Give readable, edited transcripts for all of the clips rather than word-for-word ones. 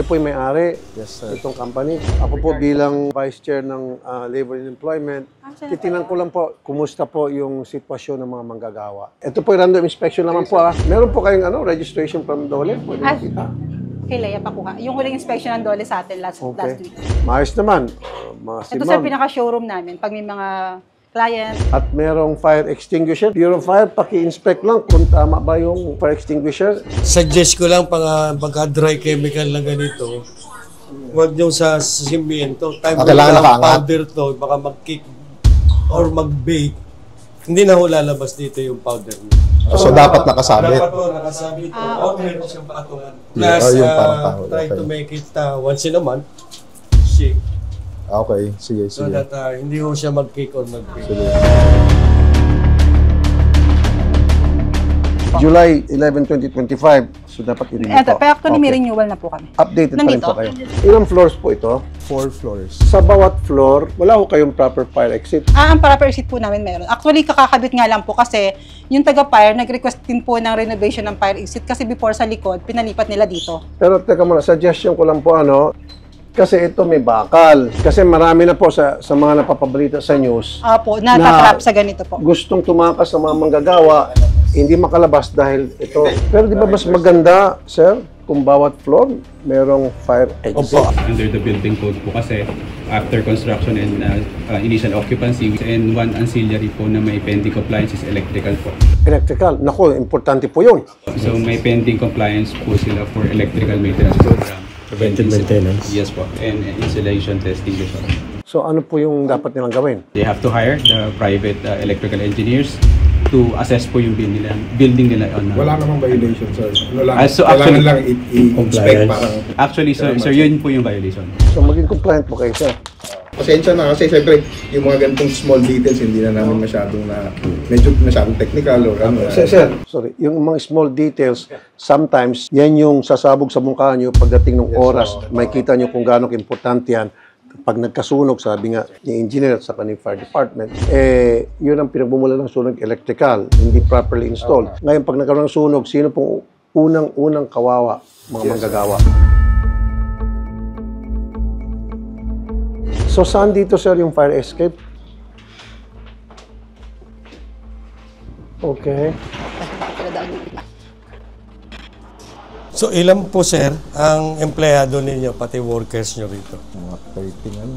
Kayo po yung may-ari Yes, sir. itong company. Ako po bilang Vice Chair ng Labor and Employment, titingnan ko lang po kumusta po yung sitwasyon ng mga manggagawa. Ito po yung random inspection naman po. Meron po kayong registration from DOLE? Pwede makita. Kailan pakuha? Yung huling inspection ng DOLE sa atin last week. Maayos naman. Ito sa pinaka-showroom namin. Pag may mga client. At merong fire extinguisher. Bureau of Fire, paki-inspect lang kung tama ba yung fire extinguisher. Suggest ko lang pagka dry chemical na ganito, huwag nyo sa simyento. Time na powder to, baka mag-kick or mag-bake, hindi na ho lalabas dito yung powder nyo. So, dapat nakasabit? Dapat po nakasabit. Okay po siyang patungan. Plus, try to make it once in a month. Shake. Okay, sige, So sige. that hindi ho siya mag-kick or mag-bake. Sige. July 11, 2025. So, dapat i-renew po. Pero actually, may renewal na po kami. Updated pa rin Nandito? po kayo. Ilang floors po ito? 4 floors. Sa bawat floor, wala ko kayong proper fire exit. Ang proper exit po namin meron. Actually, kakakabit nga lang po kasi yung taga-fire, nag-request din po ng renovation ng fire exit kasi before sa likod, pinalipat nila dito. Pero teka muna, suggestion ko lang po kasi ito may bakal. Kasi marami na po sa mga napapabalita sa news. Po, natatrap sa ganito po. Gustong tumakas sa mga manggagawa, hindi makalabas dahil ito. Pero di ba mas maganda, sir, kung bawat floor merong fire exit? Under the building code po kasi after construction and initial occupancy and one ancillary po na may pending compliance is electrical po. Electrical. Naku, importante po yun. So may pending compliance po sila for electrical maintenance program. Preventive maintenance. Yes po. And installation testing usually. So ano po yung dapat nilang gawin? They have to hire the private electrical engineers to assess po yung building nila. Wala namang violation, sir. Ano lang, so kailangan lang i-inspect parang... Actually, sir, yun po yung violation. So maging compliant po kayo, sir. Pasensya na kasi siyempre yung mga ganitong small details hindi na namin masyadong technical or ano. Sir, sorry. Yung mga small details, sometimes yan yung sasabog sa mukha nyo pagdating ng oras. May kita nyo kung gaano importante yan. Pag nagkasunog, sabi nga ni engineer at sa kaning fire department, yun ang pinagbumula ng sunog electrical, hindi properly installed. Ngayon, pag nagkaroon ng sunog, sino pong unang kawawa, mga manggagawa? So, saan dito, sir, yung fire escape? Okay. So ilan po sir ang empleyado ninyo, pati workers nyo rito? Mga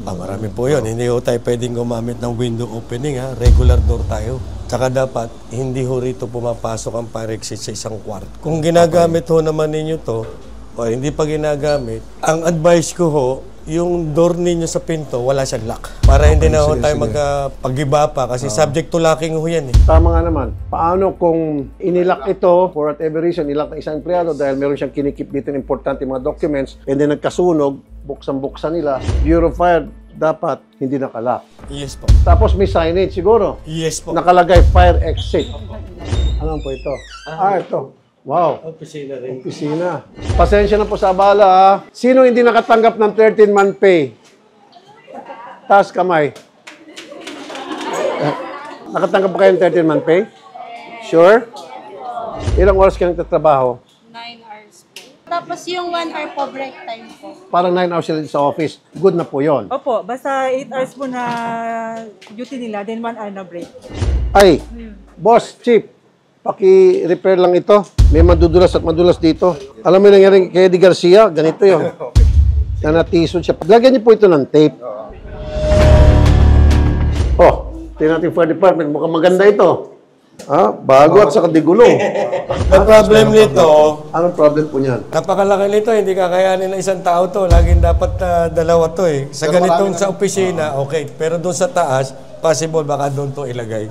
30 marami po yun. Hindi ho tayo pwedeng gumamit ng window opening regular door tayo. Tsaka dapat hindi ho rito pumapasok ang fire exit sa isang kwarto. Kung ginagamit ho naman ninyo to, o hindi pa ginagamit, ang advice ko ho, yung door ninyo sa pinto, wala siyang lock. Para hindi na ho tayo magpag-iba pa kasi subject to locking ho yan eh. Tama nga naman. Paano kung inilock ito for whatever reason, nilock ng isang empleyado dahil meron siyang kinikip dito ng importante mga documents and then nagkasunog, buksan-buksan nila, Bureau of Fire dapat hindi nakalock. Yes po. Tapos may signage siguro. Yes po. Nakalagay fire exit. Ano po ito? Ito. Wow. Opisina rin. Opisina. Pasensya na po sa abala. Sino hindi nakatanggap ng 13-month pay? Taas kamay. Nakatanggap ba kayo ng 13-month pay? Sure? Ilang oras kayo nagtatrabaho? 9 hours po. Tapos yung 1 hour po break time po. Parang 9 hours sila sa office. Good na po yon. Opo, basta 8 hours po na duty nila, then 1 hour na break. Ay, boss, chief, paki-repair lang ito. May madudulas at madulas dito. Alam mo yung nangyari kay Eddie Garcia? Ganito yun. Na natisod siya. Lagyan niyo po ito ng tape. Oh, tingnan natin fire department. Mukhang maganda ito. Bago at saka digulong. Ang problem nito, Anong problem po niyan? napakalaki nito, hindi kakayanin ng isang tao to. Laging dapat dalawa to eh. Sa ganitong sa opisina, okay. Pero doon sa taas, possible baka doon to ilagay.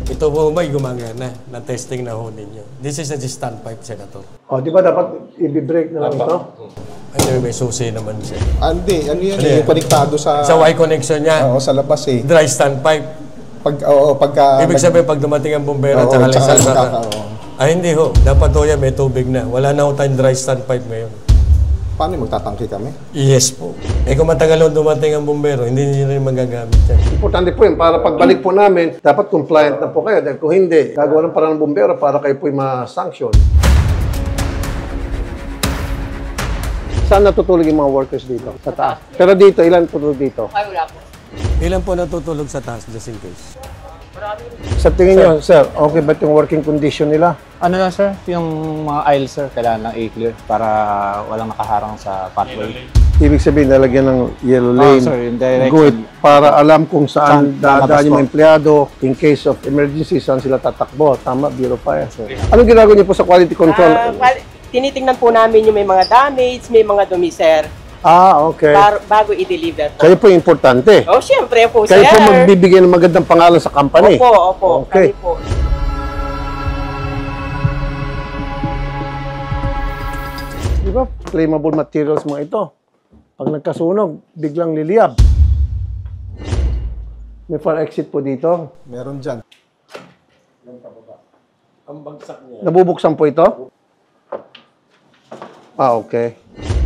Ito po may gumagana na testing na ho ninyo. This is a standpipe, Senator. Oh, di ba dapat i-break na lang ito? Ano may susi naman siya. Hindi, ano yan? Yung konektado sa... Sa Y connection niya. Oo, sa labas eh. Dry standpipe. Pagka... Ibig sabihin pag dumating ang bumbero at saka lang ay hindi ho. Dapat ho yan may tubig na. Wala na ho tayong dry standpipe ngayon. Paano magtatangki kami? Yes po. Kung matagal ho dumating ang bumbero, hindi nyo rin magagamit yan. Importante po yun. Para pagbalik po namin, dapat compliant na po kayo. Dahil kung hindi, gagawa ng parang ng bumbero para kayo po ma-sanction. Saan natutulog yung mga workers dito? Sa taas. Pero dito, ilan tutulog dito? Ilan po natutulog sa taas, just in case? Sa tingin nyo, sir, okay ba yung working condition nila? Ano lang sir, yung mga aisle sir, kailangan lang i-clear para walang nakaharang sa pathway. Ibig sabihin, nalagyan ng yellow lane, sir, yung direction. good, para alam kung saan Saan lalabas dadaan yung po. mga empleyado in case of emergency, saan sila tatakbo. Tama, Bureau of Fire. Anong ginagawa niyo po sa quality control? Tinitingnan po namin yung may mga damage, may mga dumi, sir, Okay. bago i-deliver po. Kayo po yung importante. Oh, syempre po, Kayo sir. po magbibigay ng magandang pangalan sa company. Opo, Okay. kami po. Di ba? Flammable materials mga ito. Pag nagkasunog, biglang liliyab. May fire exit po dito. Meron dyan. Ang bagsak niya. Nabubuksan po ito? Okay.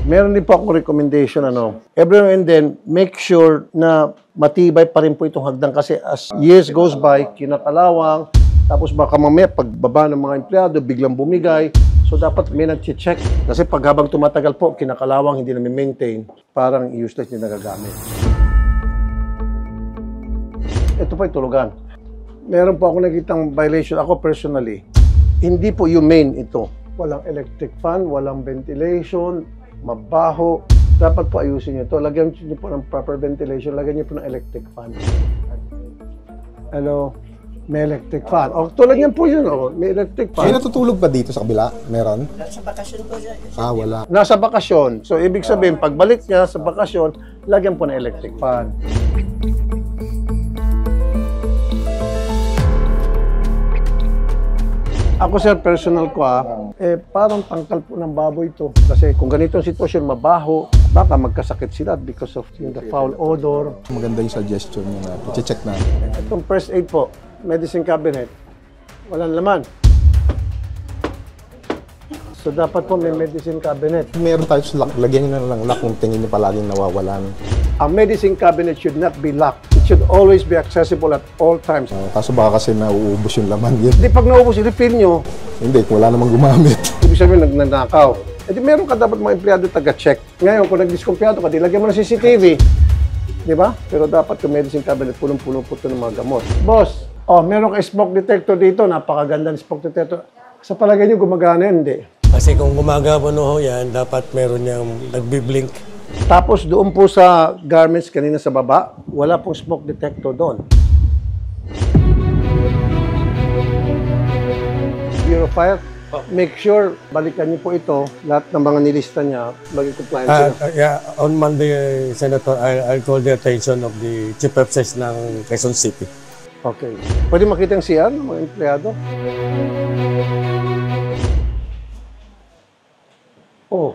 Meron din po ako recommendation, every now and then, make sure na matibay pa rin po itong hagdan kasi as years goes by, kinakalawang, tapos baka mamaya pagbaba ng mga empleyado, biglang bumigay. So dapat may nag-check. Kasi pag habang tumatagal po, kinakalawang, hindi na maintain, parang useless yung nagagamit. Ito po yung tulugan. Meron po ako nakitang violation. Ako personally, hindi po humane ito. Walang electric fan, walang ventilation, mabaho. Dapat po ayusin nyo ito. Lagyan nyo po ng proper ventilation. Lagyan nyo po ng electric fan. Hello? May electric fan. O, tulad yan po yun. May electric fan. May natutulog ba dito sa kabila? Meron? Nasa bakasyon po siya. Wala. Nasa bakasyon. So, ibig sabihin, pagbalik niya sa bakasyon, lagyan po ng electric fan. Ako, sir, personal ko, parang tangkal po ng baboy ito. Kasi kung ganitong sitwasyon, mabaho, baka magkasakit sila because of the foul odor. Maganda yung suggestion nyo na i-check na. Itong first aid po, medicine cabinet, walang laman. So, dapat po may medicine cabinet. Meron tayo sa lock. Lagyan nyo na lang lock kung tingin nyo palaging nawawalan. Ang medicine cabinet should not be locked. It should always be accessible at all times. Kaso baka kasi nauubos yung laman yun. Hindi, pag naubos, i-refill nyo, Hindi, kung wala namang gumamit. ibig sabihin, nagnanakaw. E di meron ka dapat mga empleyado taga-check. Ngayon, kung nagdiskumpiyado ka, di lagyan mo ng CCTV. Di ba? Pero dapat yung medicine cabinet, punong-puno po ito ng mga gamot. Boss, meron ka smoke detector dito. Napakaganda ng smoke detector. Sa palagay nyo, gumagana yan? Hindi. Kasi kung gumagapon ho yan, dapat meron niyang nagbiblink. Tapos doon po sa garments kanina sa baba, wala pong smoke detector doon. Bureau of Fire, make sure, balikan niyo po ito, lahat ng mga nilista niya, maging compliant sila. Yeah, on Monday, Senator, I'll call the attention of the Chief of Staff ng Quezon City. Okay. Pwede makita yung CR ng mga empleyado? Oh,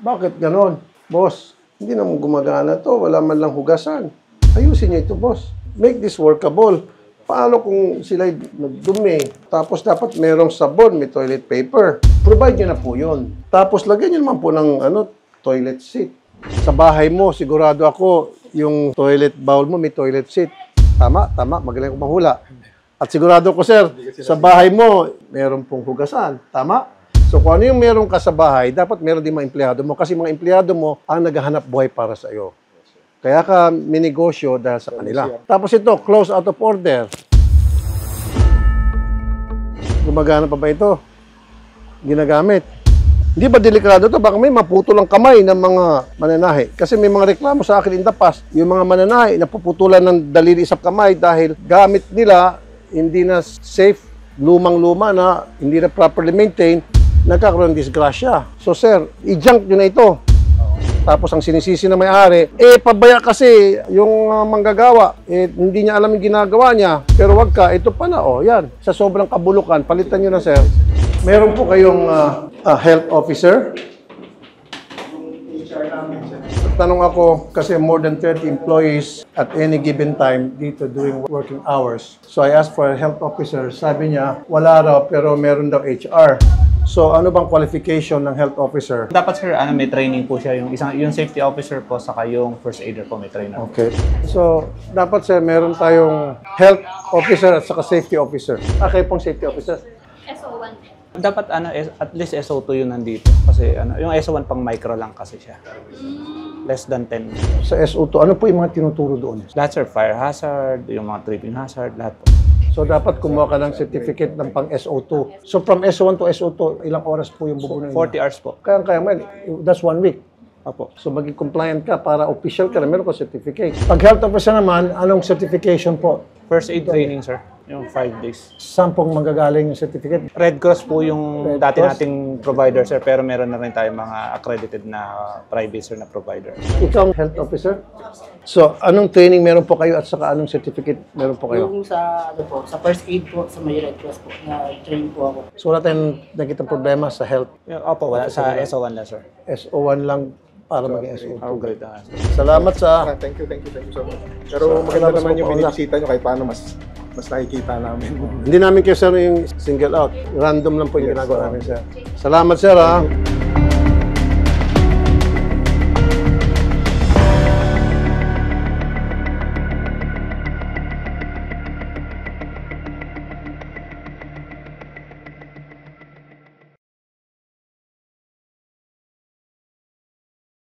bakit ganon? Boss, hindi naman gumagana to. Wala man lang hugasan. Ayusin niyo ito, boss. Make this workable. Paano kung sila'y nagdumi? Tapos dapat merong sabon, may toilet paper. Provide niyo na po yun. Tapos lagyan niyo naman po ng toilet seat. Sa bahay mo, sigurado ako, yung toilet bowl mo may toilet seat. Tama, magaling ko manghula. At sigurado ko, sir, sa bahay mo, meron pong hugasan. Tama? So kung ano yung meron ka sa bahay, dapat meron din mga empleyado mo kasi mga empleyado mo ang naghahanap buhay para sa iyo. Kaya ka minegosyo dahil sa kanila. Tapos ito, close out of order. Gumagana pa ba ito? Ginagamit. Hindi ba delikado ito? Baka may maputol ang kamay ng mga mananahi. Kasi may mga reklamo sa akin in the past, yung mga mananahi napuputulan ng daliri sa kamay dahil gamit nila hindi na safe, lumang-luma na, hindi na properly maintained, nagkakaroon ng disgrasya. So sir, i-junk nyo na ito. Tapos ang sinisisi na may-ari, pabaya kasi yung manggagawa, hindi niya alam yung ginagawa niya. Pero wag ka, ito pala, yan. Sa sobrang kabulukan, palitan nyo na sir. Meron po kayong health officer. Tanong ako, kasi more than 30 employees at any given time dito during working hours. So I asked for a health officer. Sabi niya, wala raw, pero meron daw HR. So, ano bang qualification ng health officer? Dapat sir, may training po siya. Yung safety officer po, saka yung first aider po may trainer. Okay. So, dapat sir, meron tayong health officer at saka safety officer. Kayo pong safety officer? SO1. Dapat at least SO2 yun nandito. Kasi yung SO1 pang micro lang kasi siya. Less than 10. Sa SO2, ano po yung mga tinuturo doon? Lahat sir, fire hazard, yung mga tripping hazard, lahat po. So dapat kumuha ka ng certificate ng pang SO2. So from SO1 to SO2, ilang oras po yung bubunuin? 40 hours po. Kaya man, that's 1 week. Opo. So maging compliant ka para official ka na meron ka certificate. Pag health officer naman, anong certification po? First aid training sir, yung 5 days. Saan pong magagaling yung certificate? Red Cross po yung Red dati Cross? nating provider sir, pero meron na rin tayo mga accredited na private sir na provider. Ikaw ang health officer? So anong training meron po kayo at saka anong certificate meron po kayo? Yung sa, sa first aid po, sa may Red Cross po, na train po ako. So wala tayong nakitang problema sa health. Opo, wala sa SO1 na sir. SO1 lang para maging SO2. Oh, great. Salamat sa... Thank you so much. Pero maganda naman yung binibisita nyo kahit paano mas nakikita namin. Hindi namin kayo sir yung single out. Random lang po yung ginagawa namin sir. Salamat sir ha.